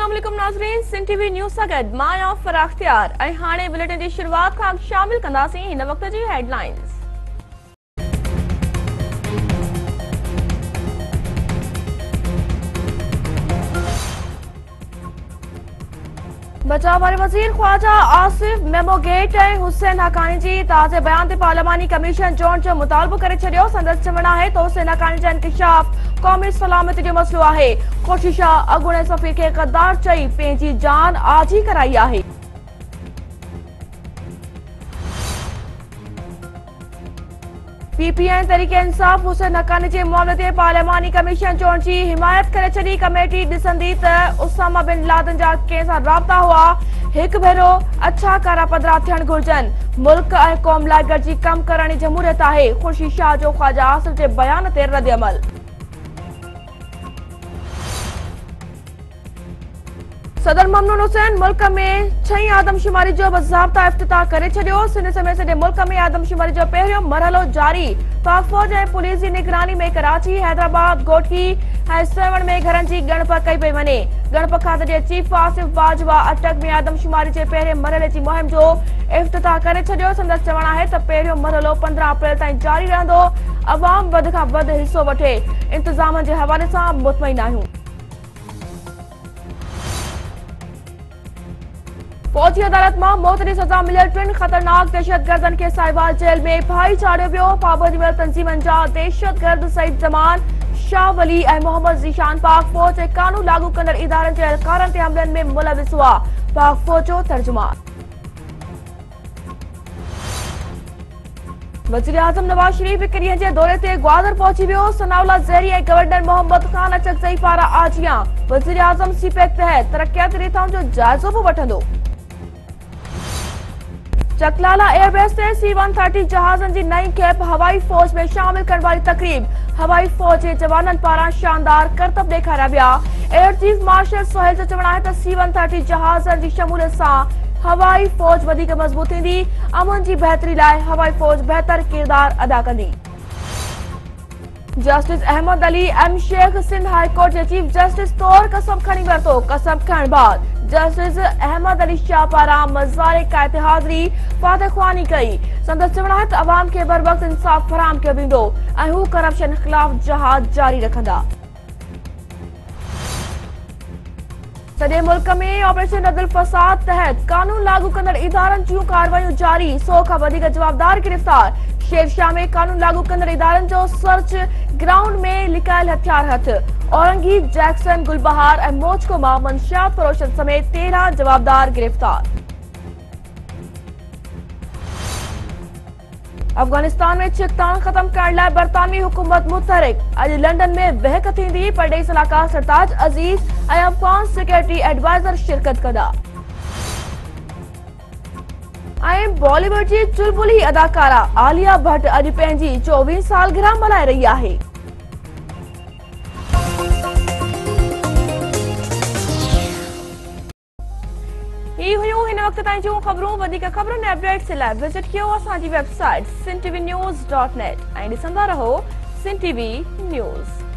अस्सलाम वालेकुम नाज़रीन, सिंध टीवी न्यूज़ सां गॾु मां आहियां फराह अख्तियार ऐं हाणे बुलेटिन जी शुरुआत खां शामिल कंदासीं हिन वक्त जी हेडलाइंस। बचाव वारे वज़ीर ख्वाजा आसिफ मेमो गेट ऐं हुसैन हक़ानी जी ताज़े बयान ते पार्लिमानी कमीशन चोण जो मुतालबो करे छॾियो। संदसि चवणु आहे त हुसैन हक़ानी जा इंकशाफ क़ौमी सलामती जो मसलो आहे। ख़ुर्शीद शाह अॻूणे सफ़ीर खे गद्दार चई पंहिंजी जान आजी कराई आहे। पीपीआई तरीक़े इंसाफ़ हुसैन हक़ानी जे मामले ते पार्लिमानी कमीशन चोण जी हिमायत करे छॾी। कमेटी ॾिसंदी त उसामा बिन लादेन जा कंहिं सां राब्ता हुआ, हिकु भेरो अच्छा कारा पदरा थियण घुर्जनि। मुल्क ऐं क़ौम लाइ गॾिजी कम करण जी जमहूरियत आहे। ख़ुर्शीद शाह जो ख्वाजा आसिफ जे बयान ते रद्द अमल। सदर ममनून हुसैन मुल्क में 6 आदमशुमारी जो बाज़ाब्ता इफ्तिताह करे छॾियो। सिंध समेत सॼे मुल्क में आदमशुमारी जो पहिरियों मरहलो जारी। पाक फौज ऐं पुलिस जी निगरानी में कराची, हैदराबाद, गोटकी ऐं सेवण में घरनि जी ॻणप कई पई वञे। ॻणप खाते जे चीफ आसिफ बाजवा अटक में आदमशुमारी जे पहिरें मरहले जी मुहिम जो इफ्तिताह करे छॾियो। संदसि चवणु आहे त पहिरियों मरहलो 15 अप्रैल ताईं जारी रहंदो। अवाम वधि खां वधि हिसो वठे, इंतज़ाम जे हवाले सां मुतमइन आहियूं। फौजी अदालत में मौत की सजा मिलियल 3 खतरनाक दहशतगर्दन के साहिवाल जेल में भाई चाढ़ियो वियो। पाबंदी वारी तंज़ीमनि जा दहशतगर्द सईद जमान, शाह वली ऐं मोहम्मद ज़ीशान पाक फौज ऐं कानून लागू कंदड़ इदारनि जे एहलकारनि ते हमलनि में मुलविस हुआ। पाक फौज जो तर्जुमान वज़ीर आज़म नवाज शरीफ हिकु ॾींहं जे दौरे ते ग्वादर पहुची वियो। सनाउल्लाह ज़हरी ऐं गवर्नर मोहम्मद खान अचकज़ई पारां आजियां। वज़ीर आज़म सीपेक तहत तरक्याती रिथाउनि जो जाइज़ो बि वठंदो। चकलाला एयरबेस से C-130 जहाज़नि जी नई खेप हवाई फौज में शामिल करण वारी तकरीब। हवाई फौज जे जवाननि पारां शानदार करतब ॾेखारिया विया। एयर चीफ मार्शल सोहेल जो चवणु आहे त C-130 जहाज़नि जी शमूलियत सां हवाई फौज वधीक मज़बूत थींदी। अमन जी बहितरी लाइ हवाई फौज बहितर किरदार अदा कंदी। Justice Ahmed Ali M Shaikh Sindh high court के चीफ जस्टिस तौर कसम खणी वरतो। कसम खण बाद जस्टिस अहमद अली शाह पारां मज़ारे कायदे हाज़िरी फातह ख़्वानी कई। संदसि चवणु आहे त अवाम खे बर वक्त इंसाफ़ फराहम कयो वेंदो ऐं हू करप्शन ख़िलाफ़ जहाद जारी रखंदा। सॼे मुल्क में ऑपरेशन रद्दुल फसाद तहत कानून लागू कंदड़ इदारनि जूं कार्रवाइयूं जारी। 100 खां वधीक जवाबदार गिरफ़्तार। शेरशाह में कानून लागू कंदड़ इदारनि जो सर्च ग्राउंड में लिकायल हथियार हथ। औरंगी, जैक्सन, गुलबहार ऐं मोचको मां मंशियात फरोशन समेत 13 जवाबदार गिरफ़्तार। अफगानिस्तान में छिकतान खत्म करण लाइ बरतानवी हुकूमत मुतहरिक। अॼु लंडन में बहक थींदी। परडेही सलाहकार सरताज अज़ीज़ ऐं अफगान सिक्योरिटी एडवाइज़र शिरकत कंदा। ऐं बॉलीवुड जी चुलबुली अदाकारा आलिया भट्ट अॼु पंहिंजी 24 सालगिरह मल्हाए रही आहे। ही हुयूं हिन वक्त ताईं जूं ख़बरूं। वधीक ख़बरुनि ऐं अपडेट्स लाइ विज़िट कयो असांजी वेबसाइट sindtvnews.net ऐं ॾिसंदा रहो सिंध टीवी न्यूज़।